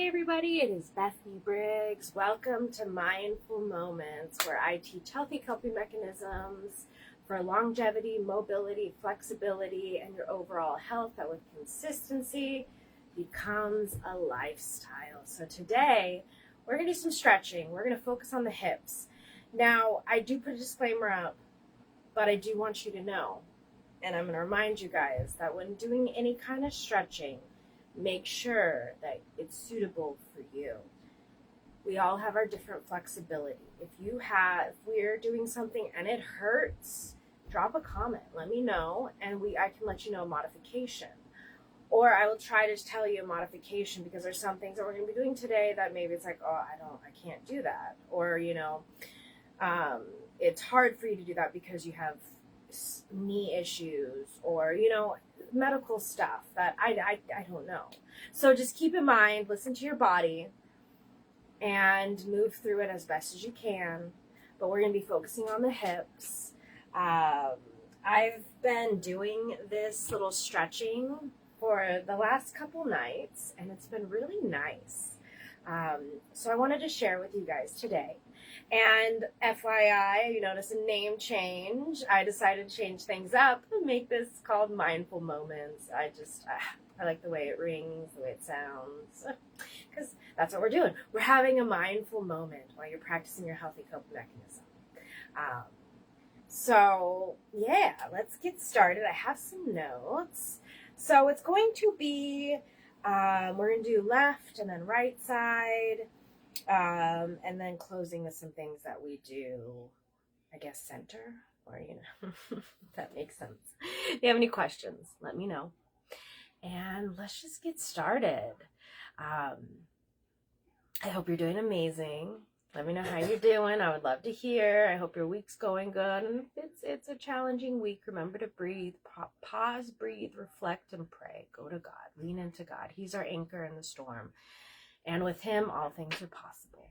everybody, it is Bethany Briggs. Welcome to Mindful Moments, where I teach healthy coping mechanisms for longevity, mobility, flexibility, and your overall health that with consistency becomes a lifestyle. So today, we're going to do some stretching. We're going to focus on the hips. Now, I do put a disclaimer up, but I do want you to know, and I'm going to remind you guys that when doing any kind of stretching, make sure that it's suitable for you. We all have our different flexibility. If we're doing something and it hurts, drop a comment, let me know, and I can let you know a modification. Or I will try to tell you a modification because there's some things that we're going to be doing today that maybe it's like, I can't do that. Or, it's hard for you to do that because you have knee issues or, medical stuff that I don't know. So just keep in mind, listen to your body and move through it as best as you can. But we're going to be focusing on the hips. I've been doing this little stretching for the last couple nights, and it's been really nice. So I wanted to share with you guys today. And FYI, you notice a name change. I decided to change things up and make this called Mindful Moments. I like the way it rings, the way it sounds, because that's what we're doing. We're having a mindful moment while you're practicing your healthy coping mechanism. So yeah, let's get started. I have some notes. So it's going to be, we're going to do left and then right side. And then closing with some things that we do, I guess, center, or, if that makes sense. If you have any questions, let me know. And let's just get started. I hope you're doing amazing. Let me know how you're doing. I would love to hear. I hope your week's going good. And if it's a challenging week, remember to breathe, pause, breathe, reflect, and pray. Go to God. Lean into God. He's our anchor in the storm. And with him, all things are possible.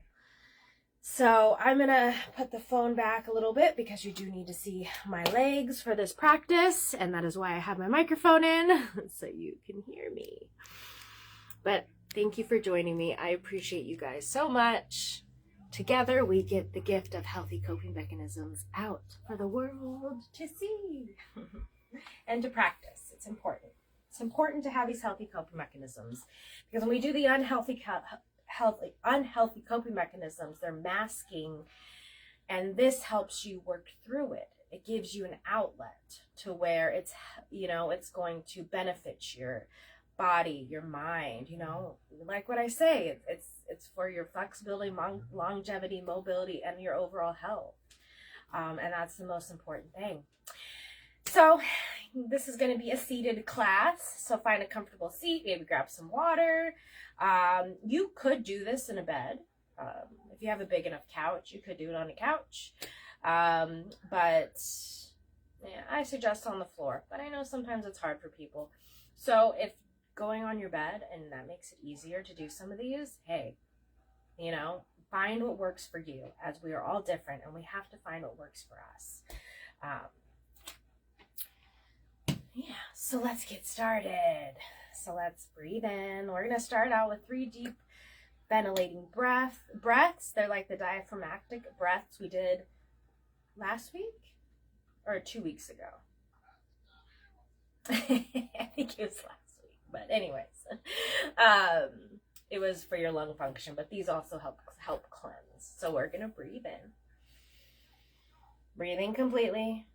So I'm going to put the phone back a little bit because you do need to see my legs for this practice. And that is why I have my microphone in, so you can hear me. But thank you for joining me. I appreciate you guys so much. Together, we get the gift of healthy coping mechanisms out for the world to see and to practice. It's important. It's important to have these healthy coping mechanisms because when we do the unhealthy coping mechanisms, they're masking, and this helps you work through it. It gives you an outlet to where it's going to benefit your body, your mind, like what I say, it's for your flexibility, longevity, mobility, and your overall health. And that's the most important thing. So this is going to be a seated class, so find a comfortable seat, maybe grab some water. You could do this in a bed. If you have a big enough couch, you could do it on a couch. But yeah, I suggest on the floor, but I know sometimes it's hard for people. So if going on your bed and that makes it easier to do some of these, hey, find what works for you, as we are all different and we have to find what works for us. So let's get started. So let's breathe in. We're going to start out with 3 deep ventilating breaths. They're like the diaphragmatic breaths we did last week or 2 weeks ago. I think it was last week, but anyways, it was for your lung function, but these also help cleanse. So we're going to breathe in. Breathing completely.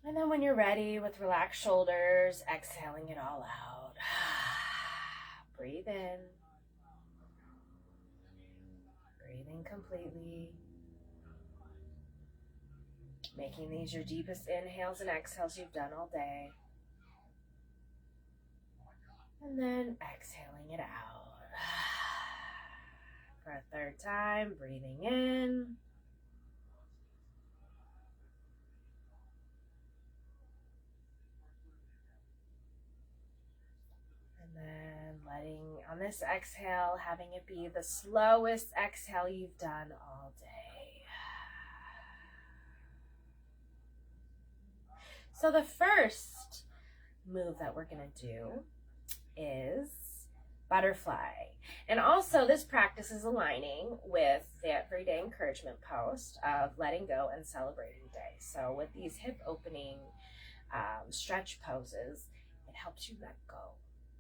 And then when you're ready with relaxed shoulders, exhaling it all out. Breathe in. Breathing completely. Making these your deepest inhales and exhales you've done all day. And then exhaling it out. For a 3rd time, breathing in. And then letting, on this exhale, having it be the slowest exhale you've done all day. So the first move that we're going to do is butterfly. And also this practice is aligning with the everyday encouragement post of letting go and celebrating day. So with these hip opening stretch poses, it helps you let go.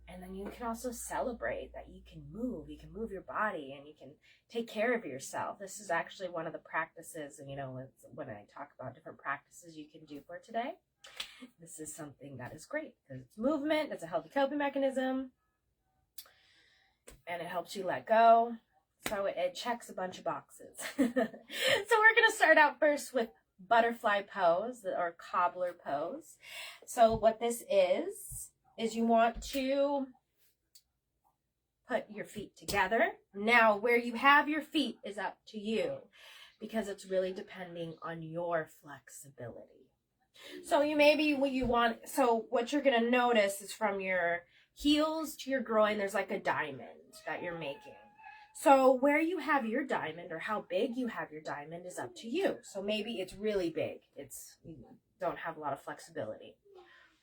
And then you can also celebrate that you can move your body, and you can take care of yourself. This is actually one of the practices, and when I talk about different practices you can do for today, this is something that is great because it's movement, it's a healthy coping mechanism, and it helps you let go. So it checks a bunch of boxes. So we're going to start out first with butterfly pose or cobbler pose. So what this is you want to put your feet together. Now, where you have your feet is up to you because it's really depending on your flexibility. So what you're going to notice is from your heels to your groin, there's like a diamond that you're making. So where you have your diamond or how big you have your diamond is up to you. So maybe it's really big. You don't have a lot of flexibility.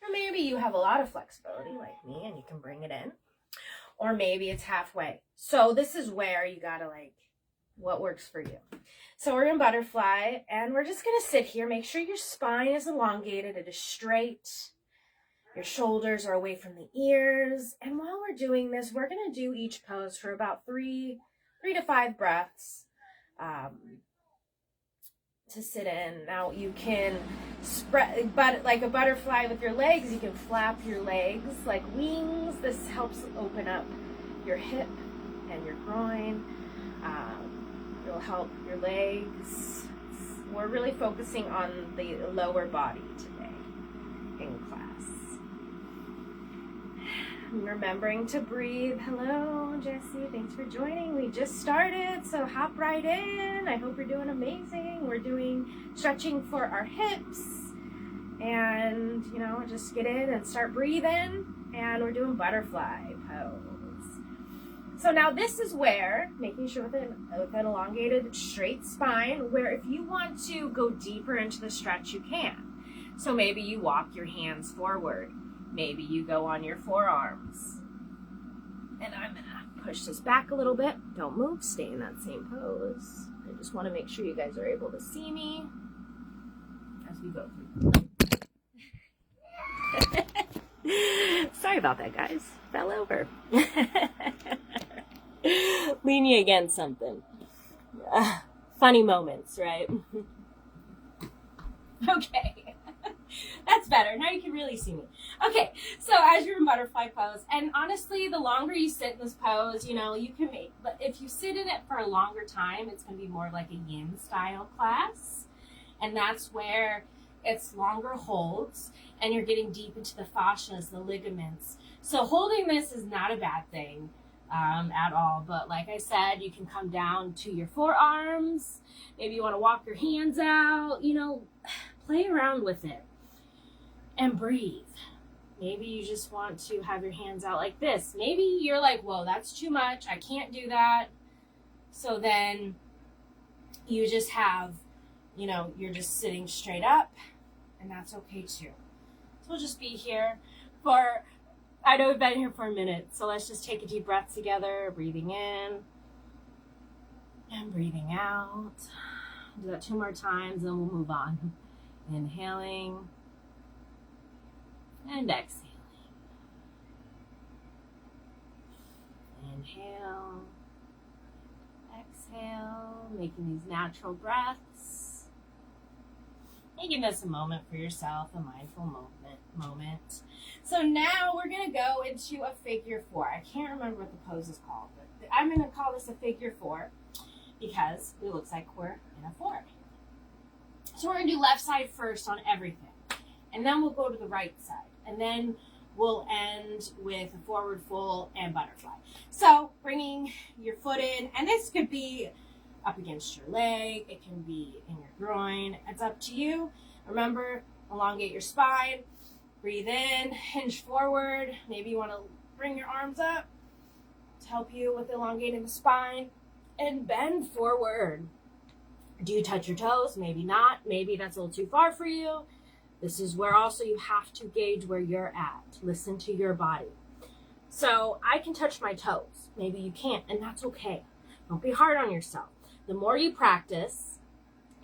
Or maybe you have a lot of flexibility like me and you can bring it in. Or maybe it's halfway. So this is where you gotta what works for you. So we're in butterfly and we're just gonna sit here. Make sure your spine is elongated, it is straight. Your shoulders are away from the ears. And while we're doing this, we're gonna do each pose for about 3 to 5 breaths. To sit in. Now you can spread, but like a butterfly with your legs, you can flap your legs like wings. This helps open up your hip and your groin. It'll help your legs. We're really focusing on the lower body today in class. Remembering to breathe. Hello, Jessie. Thanks for joining. We just started, so hop right in. I hope you're doing amazing. We're doing stretching for our hips, and just get in and start breathing. And we're doing butterfly pose. So now this is where making sure with an elongated straight spine, where if you want to go deeper into the stretch, you can. So maybe you walk your hands forward. Maybe you go on your forearms. And I'm going to push this back a little bit. Don't move. Stay in that same pose. I just want to make sure you guys are able to see me as we go through. Sorry about that, guys. Fell over. Leaning against something. Funny moments, right? Okay. That's better. Now you can really see me. Okay, so as you're in butterfly pose, and honestly, the longer you sit in this pose, you can but if you sit in it for a longer time, it's going to be more like a yin style class. And that's where it's longer holds, and you're getting deep into the fascias, the ligaments. So holding this is not a bad thing at all. But like I said, you can come down to your forearms. Maybe you want to walk your hands out, play around with it. And breathe. Maybe you just want to have your hands out like this. Maybe you're like, whoa, that's too much. I can't do that. So then you just have, you're just sitting straight up, and that's okay too. So we'll just be here I know we've been here for a minute. So let's just take a deep breath together, breathing in and breathing out. Do that 2 more times, then we'll move on. Inhaling. And exhaling. Inhale. Exhale. Making these natural breaths. Making this a moment for yourself, a mindful moment. So now we're going to go into a figure 4. I can't remember what the pose is called, but I'm going to call this a figure 4 because it looks like we're in a 4. So we're going to do left side first on everything. And then we'll go to the right side. And then we'll end with a forward fold and butterfly. So bringing your foot in, and this could be up against your leg. It can be in your groin. It's up to you. Remember, elongate your spine. Breathe in, hinge forward. Maybe you want to bring your arms up to help you with elongating the spine. And bend forward. Do you touch your toes? Maybe not. Maybe that's a little too far for you. This is where also you have to gauge where you're at. Listen to your body. So I can touch my toes. Maybe you can't, and that's okay. Don't be hard on yourself. The more you practice,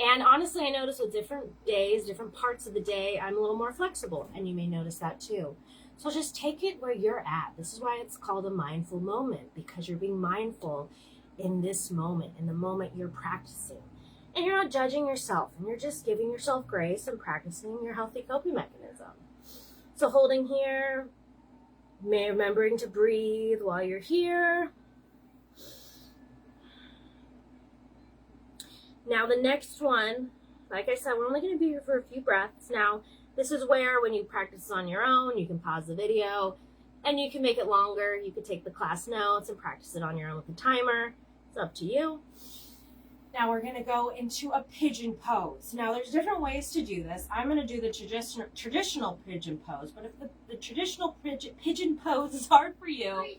and honestly, I notice with different days, different parts of the day, I'm a little more flexible, and you may notice that too. So just take it where you're at. This is why it's called a mindful moment, because you're being mindful in this moment, in the moment you're practicing. And you're not judging yourself, and you're just giving yourself grace and practicing your healthy coping mechanism. So holding here, remembering to breathe while you're here. Now the next one, like I said, we're only going to be here for a few breaths. Now, this is where when you practice on your own, you can pause the video and you can make it longer. You could take the class notes and practice it on your own with a timer. It's up to you. Now we're going to go into a pigeon pose. Now there's different ways to do this. I'm going to do the traditional pigeon pose, but if the traditional pigeon pose is hard for you,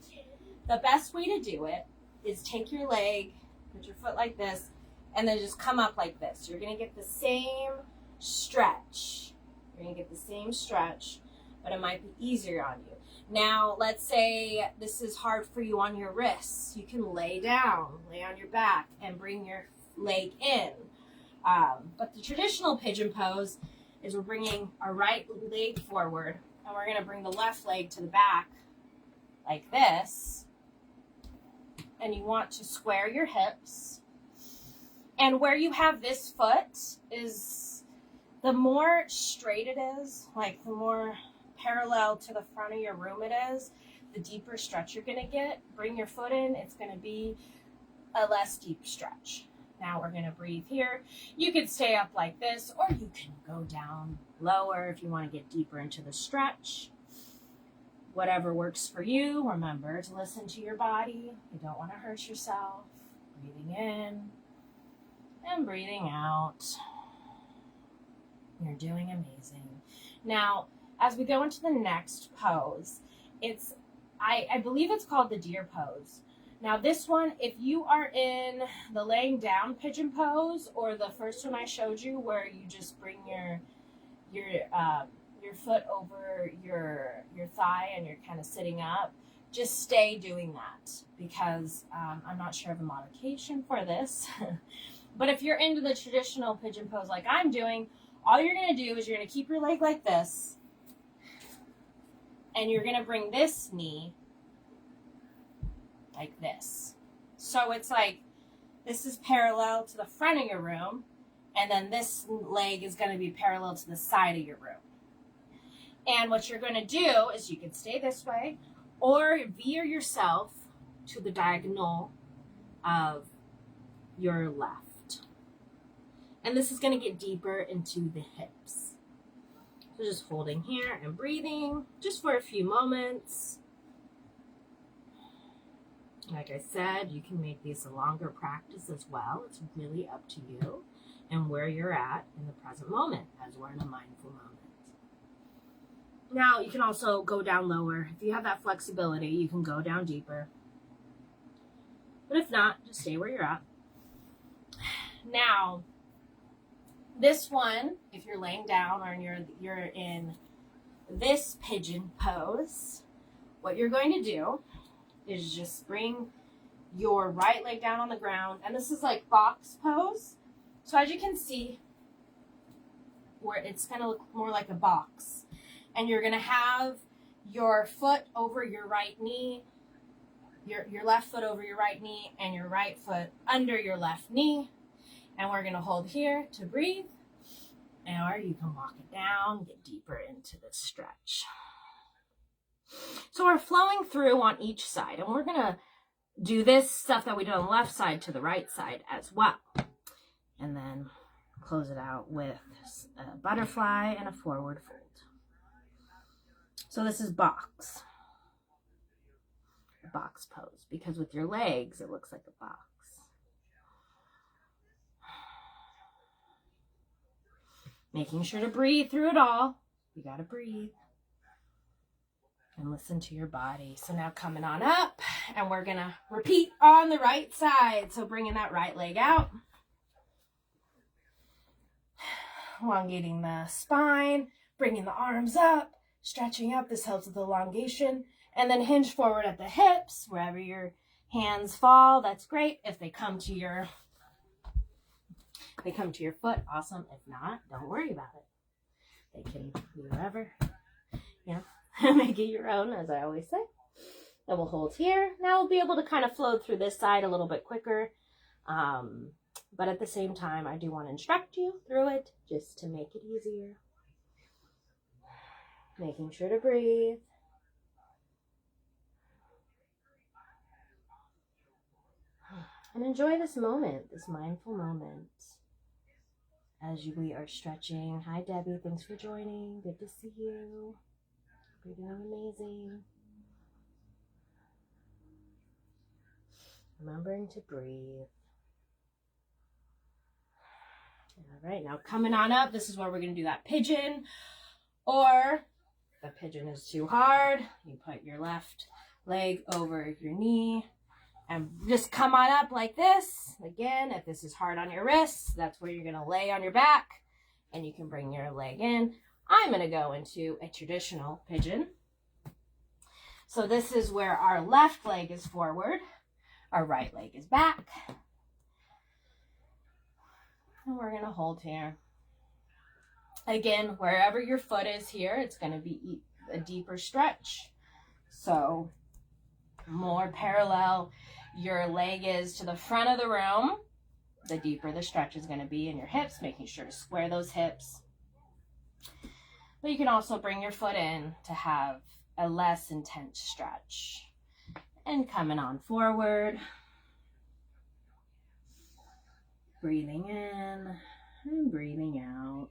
the best way to do it is take your leg, put your foot like this, and then just come up like this. You're going to get the same stretch. You're going to get the same stretch, but it might be easier on you. Now, let's say this is hard for you on your wrists. You can lay down, lay on your back, and bring your leg in. But the traditional pigeon pose is we're bringing our right leg forward, and we're going to bring the left leg to the back like this. And you want to square your hips. And where you have this foot is, the more straight it is, like the more parallel to the front of your room it is, the deeper stretch you're going to get. Bring your foot in, it's going to be a less deep stretch. Now we're going to breathe here. You could stay up like this, or you can go down lower if you want to get deeper into the stretch. Whatever works for you. Remember to listen to your body. You don't want to hurt yourself. Breathing in and breathing out. You're doing amazing. Now, as we go into the next pose, I believe it's called the deer pose. Now this one, if you are in the laying down pigeon pose, or the first one I showed you where you just bring your foot over your thigh and you're kind of sitting up, just stay doing that, because I'm not sure of a modification for this. But if you're into the traditional pigeon pose like I'm doing, all you're going to do is you're going to keep your leg like this, and you're going to bring this knee like this. So it's like this is parallel to the front of your room, and then this leg is going to be parallel to the side of your room. And what you're going to do is you can stay this way, or veer yourself to the diagonal of your left. And this is going to get deeper into the hips. So just holding here and breathing just for a few moments. Like I said, you can make these a longer practice as well. It's really up to you and where you're at in the present moment as we're in a mindful moment. Now, you can also go down lower. If you have that flexibility, you can go down deeper. But if not, just stay where you're at. Now, this one, if you're laying down or you're in this pigeon pose, what you're going to do is just bring your right leg down on the ground. And this is like box pose. So as you can see, where it's going to look more like a box. And you're going to have your foot over your right knee, your left foot over your right knee, and your right foot under your left knee. And we're going to hold here to breathe. Or you can walk it down, get deeper into the stretch. So we're flowing through on each side. And we're going to do this stuff that we did on the left side to the right side as well. And then close it out with a butterfly and a forward fold. So this is box pose, because with your legs, it looks like a box. Making sure to breathe through it all. You got to breathe and listen to your body. So now coming on up, and we're going to repeat on the right side. So bringing that right leg out. Elongating the spine, bringing the arms up, stretching up. This helps with elongation. And then hinge forward at the hips, wherever your hands fall, that's great. If they come to your foot, awesome. If not, don't worry about it. They can be wherever, make it your own, as I always say. Then we'll hold here. Now we'll be able to kind of flow through this side a little bit quicker. But at the same time, I do want to instruct you through it just to make it easier. Making sure to breathe. And enjoy this moment, this mindful moment, as we are stretching. Hi, Debbie. Thanks for joining. Good to see you. You're doing amazing. Remembering to breathe. All right, now coming on up, this is where we're going to do that pigeon. Or if the pigeon is too hard, you put your left leg over your knee and just come on up like this. Again, if this is hard on your wrists, that's where you're going to lay on your back and you can bring your leg in. I'm going to go into a traditional pigeon. So this is where our left leg is forward, our right leg is back. And we're going to hold here. Again, wherever your foot is here, it's going to be a deeper stretch. So more parallel your leg is to the front of the room, the deeper the stretch is going to be in your hips, making sure to square those hips. But you can also bring your foot in to have a less intense stretch. And coming on forward. Breathing in and breathing out.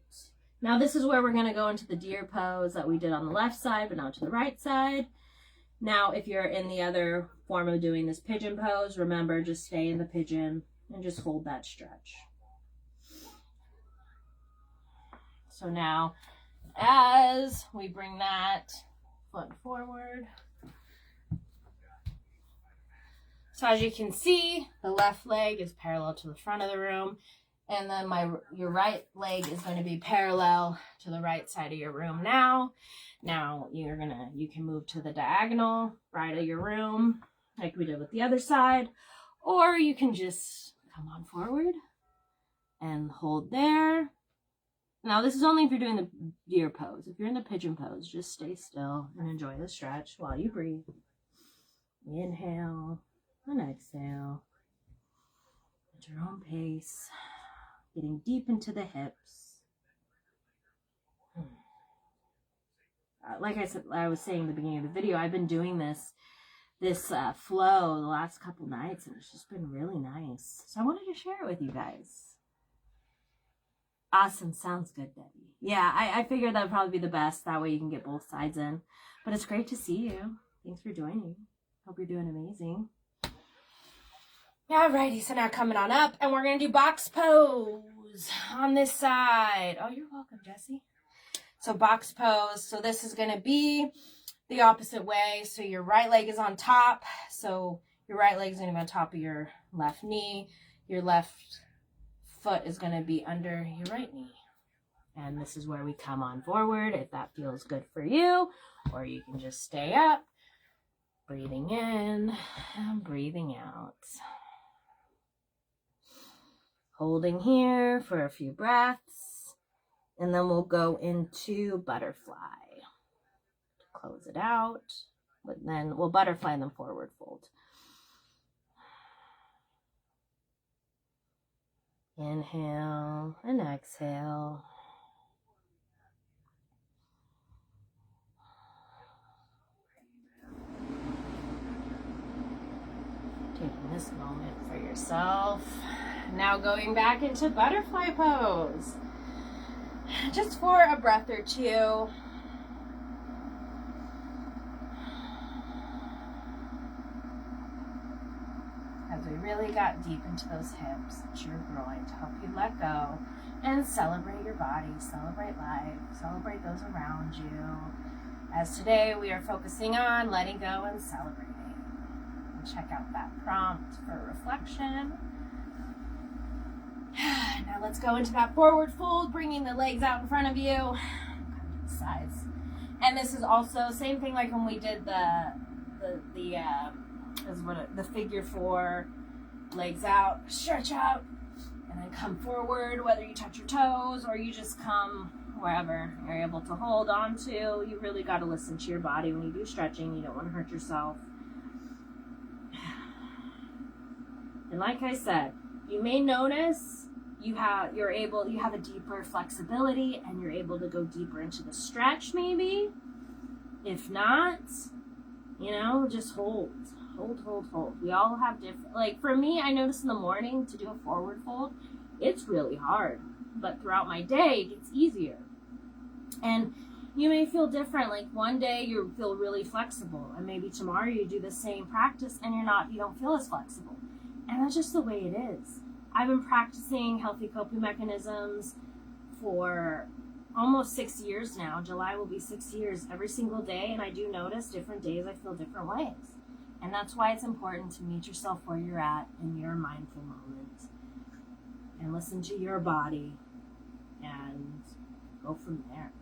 Now this is where we're going to go into the deer pose that we did on the left side, but now to the right side. Now, if you're in the other form of doing this pigeon pose, remember, just stay in the pigeon and just hold that stretch. So now, as we bring that foot forward, so as you can see, the left leg is parallel to the front of the room, and then your right leg is going to be parallel to the right side of your room now. Now you can move to the diagonal right of your room like we did with the other side, or you can just come on forward and hold there. Now this is only if you're doing the deer pose. If you're in the pigeon pose, just stay still and enjoy the stretch while you breathe. Inhale and exhale at your own pace, getting deep into the hips. Like I was saying in the beginning of the video, I've been doing this flow the last couple nights, and it's just been really nice. So I wanted to share it with you guys. Awesome. Sounds good, Debbie. Yeah, I figured that would probably be the best. That way you can get both sides in. But it's great to see you. Thanks for joining. Hope you're doing amazing. Alrighty, so now coming on up, and we're going to do box pose on this side. Oh, you're welcome, Jessie. So box pose. So this is going to be the opposite way. So your right leg is on top. So your right leg is going to be on top of your left knee. Your left foot is going to be under your right knee. And this is where we come on forward if that feels good for you. Or you can just stay up, breathing in and breathing out. Holding here for a few breaths. And then we'll go into butterfly. Close it out. But then we'll butterfly and then forward fold. Inhale and exhale. Taking this moment for yourself. Now going back into butterfly pose. Just for a breath or two. As we really got deep into those hips, into your groin, to help you let go and celebrate your body, celebrate life, celebrate those around you. As today we are focusing on letting go and celebrating. And check out that prompt for reflection. Now let's go into that forward fold, bringing the legs out in front of you. Come to the sides. And this is also same thing like when we did the the figure 4, legs out, stretch out, and then come forward, whether you touch your toes or you just come wherever you're able to hold on to. You really got to listen to your body when you do stretching. You don't want to hurt yourself. And like I said, you may notice you have a deeper flexibility and you're able to go deeper into the stretch maybe. If not, just hold. We all have different, like for me, I notice in the morning to do a forward fold, it's really hard. But throughout my day, it gets easier. And you may feel different. Like one day you feel really flexible, and maybe tomorrow you do the same practice and you don't feel as flexible. And that's just the way it is. I've been practicing healthy coping mechanisms for almost 6 years now. July will be 6 years every single day, and I do notice different days I feel different ways. And that's why it's important to meet yourself where you're at in your mindful moment and listen to your body and go from there.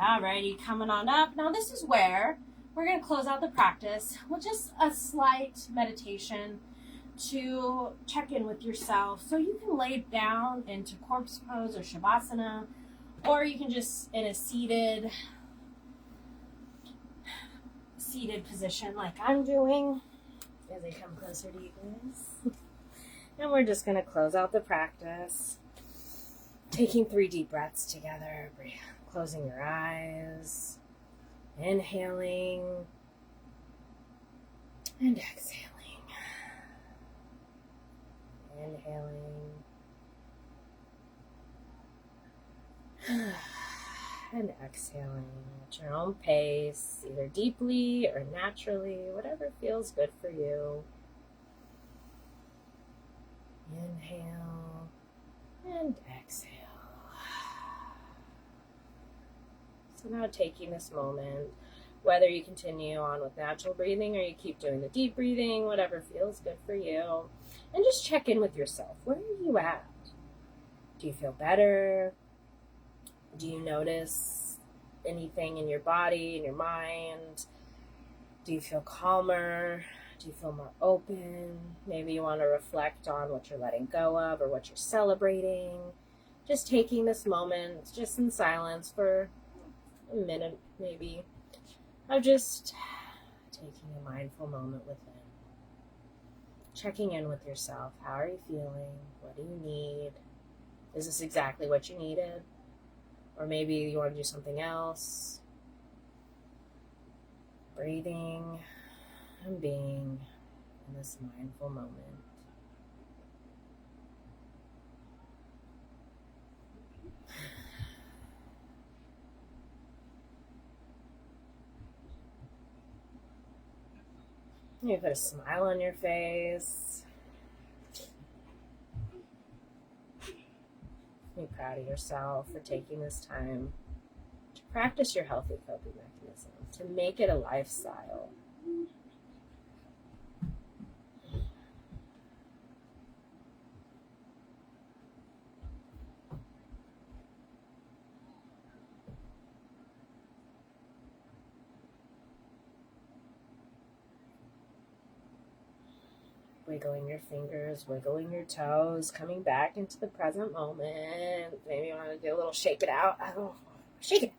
Alrighty, coming on up. Now this is where we're going to close out the practice with just a slight meditation to check in with yourself. So you can lay down into corpse pose or shavasana, or you can just in a seated position like I'm doing as I come closer to you guys. And we're just going to close out the practice, taking 3 deep breaths together, closing your eyes, inhaling and exhaling. Inhaling and exhaling at your own pace, either deeply or naturally, whatever feels good for you. Inhale and exhale. So now taking this moment, whether you continue on with natural breathing or you keep doing the deep breathing, whatever feels good for you, and just check in with yourself. Where are you at? Do you feel better? Do you notice anything in your body, in your mind? Do you feel calmer? Do you feel more open? Maybe you want to reflect on what you're letting go of or what you're celebrating. Just taking this moment, just in silence for a minute maybe, of just taking a mindful moment within. Checking in with yourself. How are you feeling? What do you need? Is this exactly what you needed? Or maybe you want to do something else. Breathing and being in this mindful moment. You put a smile on your face. Be proud of yourself for taking this time to practice your healthy coping mechanism, to make it a lifestyle. Wiggling your fingers, wiggling your toes, coming back into the present moment. Maybe you want to do a little shake it out. Oh, shake it.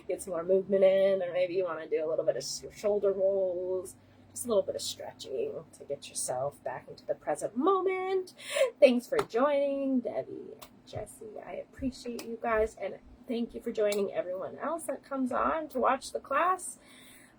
Get some more movement in, or maybe you want to do a little bit of shoulder rolls, just a little bit of stretching to get yourself back into the present moment. Thanks for joining, Debbie and Jesse. I appreciate you guys, and thank you for joining everyone else that comes on to watch the class.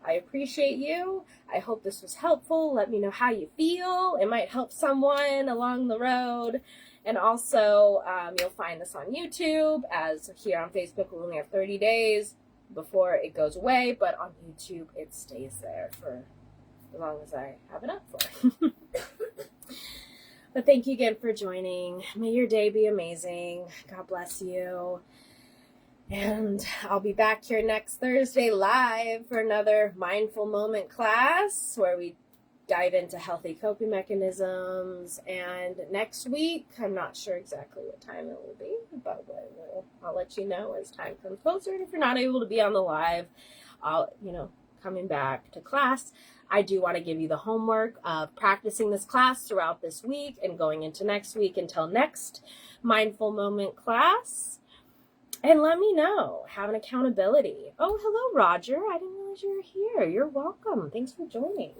I appreciate you. I hope this was helpful. Let me know how you feel. It might help someone along the road. And also, you'll find this on YouTube, as here on Facebook, we only have 30 days before it goes away. But on YouTube, it stays there for as long as I have it up for. But thank you again for joining. May your day be amazing. God bless you. And I'll be back here next Thursday live for another Mindful Moment class where we dive into healthy coping mechanisms. And next week, I'm not sure exactly what time it will be, but I'll let you know as time comes closer. And if you're not able to be on the live, coming back to class, I do want to give you the homework of practicing this class throughout this week and going into next week until next mindful moment class. And let me know. Have an accountability. Oh, hello, Roger. I didn't realize you were here. You're welcome. Thanks for joining.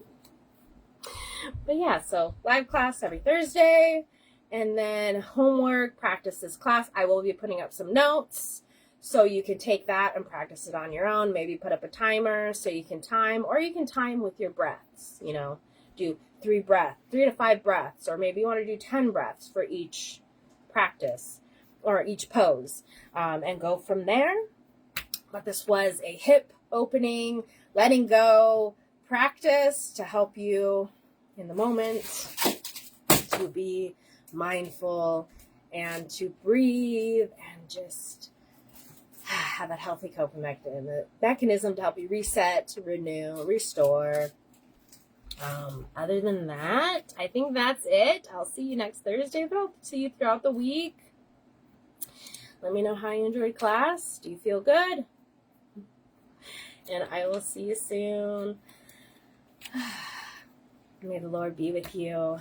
But yeah, so live class every Thursday. And then homework, practice this class. I will be putting up some notes so you can take that and practice it on your own. Maybe put up a timer so you can time, or you can time with your breaths. Do 3 to 5 breaths, or maybe you want to do 10 breaths for each practice or each pose, and go from there. But this was a hip opening, letting go practice to help you in the moment to be mindful and to breathe and just have that healthy coping mechanism to help you reset, renew, restore. Other than that, I think that's it. I'll see you next Thursday, but I'll see you throughout the week. Let me know how you enjoyed class. Do you feel good? And I will see you soon. May the Lord be with you.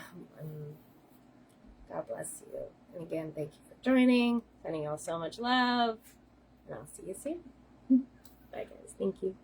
God bless you. And again, thank you for joining. Sending you all so much love. And I'll see you soon. Bye, guys. Thank you.